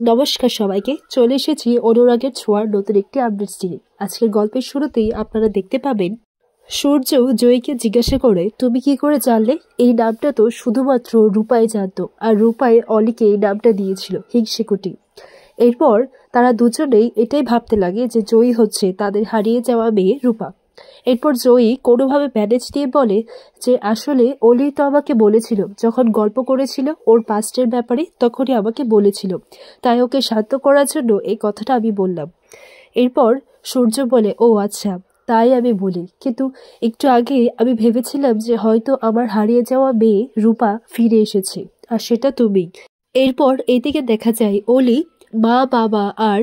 নমস্কার সবাইকে, চলে এসেছি অনুরাগের ছোঁয়ার নতুন একটি আপডেট নিয়ে। আজকের গল্পের শুরুতেই আপনারা দেখতে পাবেন সূর্য জয়ীকে জিজ্ঞাসা করে, তুমি কি করে জানলে? এই নামটা তো শুধুমাত্র রূপাই জানতো, আর রূপাই অলিকে এই নামটা দিয়েছিল, হিংসেকুটি। এরপর তারা দুজনেই এটাই ভাবতে লাগে যে জয়ী হচ্ছে তাদের হারিয়ে যাওয়া মেয়ে রূপা। এরপর জয়ী কোনোভাবে ম্যানেজ দিয়ে বলে যে আসলে অলি তো আমাকে বলেছিল, যখন গল্প করেছিল ওর পাস্টের ব্যাপারে তখনই আমাকে বলেছিল, তাই ওকে শান্ত করার জন্য এই কথাটা আমি বললাম। এরপর সূর্য বলে, ও আচ্ছা, তাই আমি বলি, কিন্তু একটু আগে আমি ভেবেছিলাম যে হয়তো আমার হারিয়ে যাওয়া মেয়ে রূপা ফিরে এসেছে, আর সেটা তুমি। এরপর এদিকে দেখা যায় অলি মা বাবা আর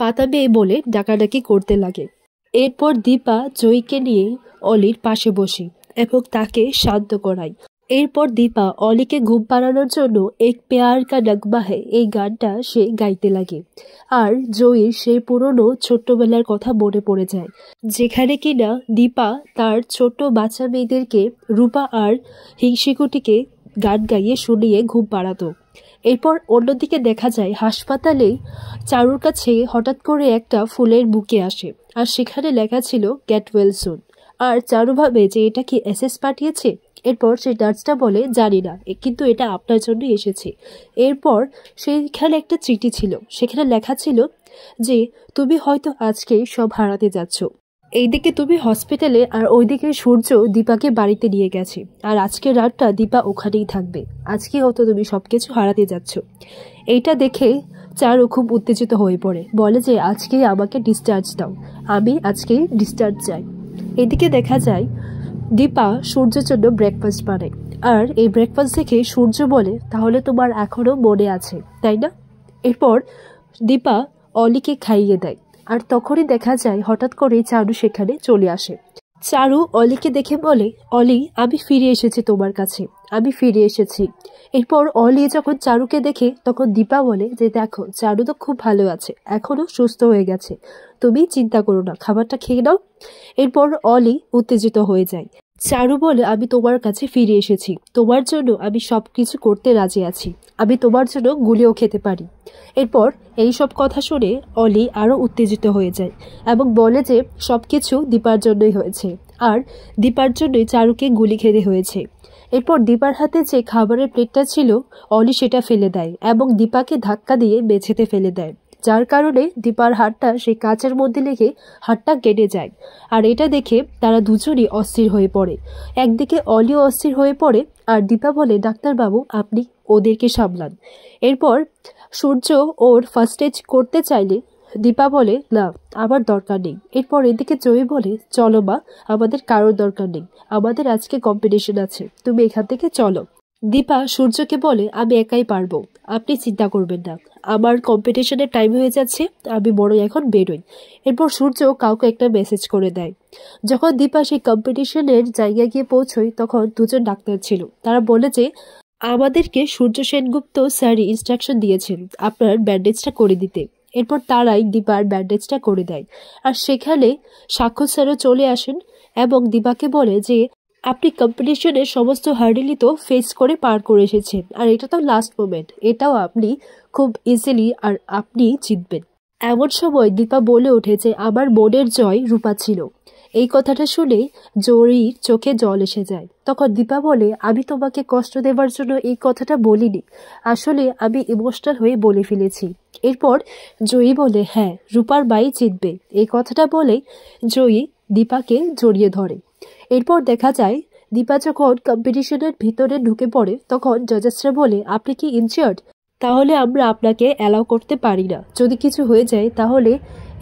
পাতা মেয়ে বলে ডাকাডাকি করতে লাগে। এরপর দীপা জয়ীকে নিয়ে অলির পাশে বসে এবং তাকে শান্ত করায়। এরপর দীপা অলিকে ঘুম পাড়ানোর জন্য এক প্যার কা নগমা হ্যায় এই গানটা সে গাইতে লাগে। আর জয়ীর সেই পুরনো ছোট্টবেলার কথা মনে পড়ে যায়, যেখানে কিনা দীপা তার ছোট্ট বাচ্চা মেয়েদেরকে রূপা আর হিংসিকুটিকে গান গাইয়ে শুনিয়ে ঘুম পাড়াতো। এরপর অন্যদিকে দেখা যায় হাসপাতালে চারুর কাছে হঠাৎ করে একটা ফুলের বুকে আসে, আর সেখানে লেখা ছিল গেট ওয়েল সুন। আর চারু ভাবে যে এটা কি এসএস পাঠিয়েছে। এরপর সেই নার্সটা বলে, জানি না, কিন্তু এটা আপনার জন্য এসেছে। এরপর সেইখানে একটা চিঠি ছিল, সেখানে লেখা ছিল যে তুমি হয়তো আজকে সব হারাতে যাচ্ছ। এইদিকে তুমি হসপিটালে, আর ওইদিকে সূর্য দীপাকে বাড়িতে নিয়ে গেছে, আর আজকের রাতটা দীপা ওখানেই থাকবে। আজকে হয়তো তুমি সবকিছু হারাতে যাচ্ছ। এইটা দেখে চারু খুব উত্তেজিত হয়ে পড়ে, বলে যে আজকে আমাকে ডিসচার্জ দাও, আমি আজকে ডিসচার্জ চাই। এদিকে দেখা যায় দীপা সূর্যের জন্য ব্রেকফাস্ট বানায়, আর এই ব্রেকফাস্ট দেখে সূর্য বলে, তাহলে তোমার এখনো মনে আছে, তাই না? এরপর দীপা অলিকে খাইয়ে দেয়, আর তখনই দেখা যায় হঠাৎ করে চারু সেখানে চলে আসে। চারু অলিকে দেখে বলে, অলি, আমি ফিরে এসেছি তোমার কাছে, আমি ফিরে এসেছি। এরপর অলি যখন চারুকে দেখে তখন দীপা বলে যে দেখো, চারু তো খুব ভালো আছে, এখনো সুস্থ হয়ে গেছে, তুমি চিন্তা করো না, খাবারটা খেয়ে নাও। এরপর অলি উত্তেজিত হয়ে যায়। চারু বলে, আমি তোমার কাছে ফিরে এসেছি, তোমার জন্য আমি সবকিছু করতে রাজি আছি, আমি তোমার জন্য গুলিও খেতে পারি। এরপর এই সব কথা শুনে অলি আরো উত্তেজিত হয়ে যায় এবং বলে যে সবকিছু দীপার জন্যই হয়েছে, আর দীপার জন্যই চারুকে গুলি খেতে হয়েছে। এরপর দীপার হাতে যে খাবারের প্লেটটা ছিল অলি সেটা ফেলে দেয় এবং দীপাকে ধাক্কা দিয়ে মেঝেতে ফেলে দেয়, যার কারণে দীপার হাতটা সেই কাচের মধ্যে লেগে হাতটা কেটে যায়। আর এটা দেখে তারা দুজনই অস্থির হয়ে পড়ে। একদিকে অলিও অস্থির হয়ে পড়ে, আর দীপা বলে, ডাক্তারবাবু আপনি ওদেরকে সামলান। এরপর সূর্য ওর ফার্স্ট এড করতে চাইলে দীপা বলে, না, আমার দরকার নেই। এরপর এদিকে জয়ী বলে, চলো মা, আমাদের কারোর দরকার নেই, আমাদের আজকে কম্পিটিশন আছে, তুমি এখান থেকে চলো। দীপা সূর্যকে বলে, আমি একাই পারবো, আপনি চিন্তা করবেন না, আমার কম্পিটিশনের টাইম হয়ে যাচ্ছে, আমি বড় এখন বেরোই। এরপর সূর্য কাউকে একটা মেসেজ করে দেয়। যখন দীপা সেই কম্পিটিশনের জায়গায় গিয়ে পৌঁছয় তখন দুজন ডাক্তার ছিল, তারা বলে যে আমাদেরকে সূর্য সেনগুপ্ত স্যারই ইনস্ট্রাকশন দিয়েছেন আপনার ব্যান্ডেজটা করে দিতে। এরপর তারাই দীপার ব্যান্ডেজটা করে দেয়, আর সেখানে সাক্ষর স্যারও চলে আসেন এবং দীপাকে বলে যে আপনি কম্পিটিশনের সমস্ত হার্ডেলই তো ফেস করে পার করে এসেছেন, আর এটা তো লাস্ট মোমেন্ট, এটাও আপনি খুব ইজিলি আর আপনি জিতবেন। এমন সময় দীপা বলে ওঠে যে আমার মনের জয় রূপা ছিল। এই কথাটা শুনে জয়ীর চোখে জল এসে যায়। তখন দীপা বলে, আমি তোমাকে কষ্ট দেবার জন্য এই কথাটা বলিনি, আসলে আমি ইমোশনাল হয়ে বলে ফেলেছি। এরপর জয়ী বলে, হ্যাঁ, রূপার বাই জিতবে। এই কথাটা বলে জয়ী দীপাকে জড়িয়ে ধরে। এরপর দেখা যায় দীপা যখন কম্পিটিশনের ভিতরে ঢুকে পড়ে তখন জাজেসরা বলে, আপনি কি ইনজিয়ার্ড? তাহলে আমরা আপনাকে অ্যালাউ করতে পারি না, যদি কিছু হয়ে যায় তাহলে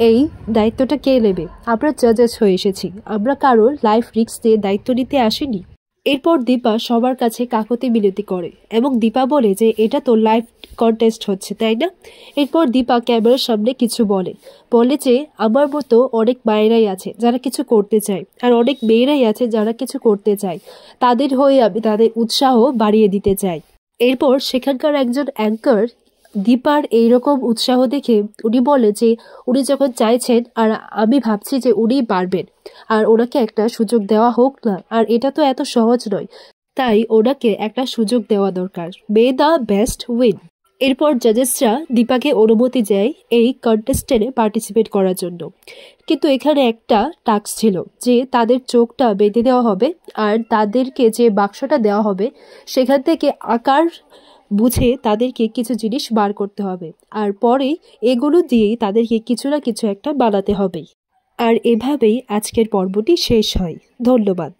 এই দায়িত্বটা কে নেবে? আমরা জাজেস হয়ে এসেছি, আমরা কারোর লাইফ রিস্ক দিয়ে দায়িত্ব নিতে আসিনি। এরপর দীপা সবার কাছে কাকতি মিনতি করে এবং দীপা বলে যে এটা তো লাইভ কন্টেস্ট হচ্ছে, তাই না? এরপর দীপা ক্যামেরার সামনে কিছু বলে, বলে যে আমার মতো অনেক মায়েরাই আছে যারা কিছু করতে চায়, আর অনেক মেয়েরাই আছে যারা কিছু করতে চায়, তাদের হয়ে আমি তাদের উৎসাহ বাড়িয়ে দিতে চাই। এরপর সেখানকার একজন অ্যাঙ্কার দীপার এইরকম উৎসাহ দেখে উনি বলে যে উনি যখন চাইছেন, আর আমি ভাবছি যে উনি পারবেন, আর ওনাকে একটা সুযোগ দেওয়া হোক না, আর এটা তো এত সহজ নয়, তাই ওনাকে একটা সুযোগ দেওয়া দরকার, মে দ্য বেস্ট উইন। এরপর জাজেসরা দীপাকে অনুমতি দেয় এই কন্টেস্টে পার্টিসিপেট করার জন্য। কিন্তু এখানে একটা টাস্ক ছিল যে তাদের চোখটা বেঁধে দেওয়া হবে আর তাদেরকে যে বাক্সটা দেওয়া হবে সেখান থেকে আকার বুঝে তাদেরকে কিছু জিনিস বার করতে হবে, আর পরে এগুলো দিয়েই তাদেরকে কিছু না কিছু একটা বানাতে হবে। আর এভাবেই আজকের পর্বটি শেষ হয়। ধন্যবাদ।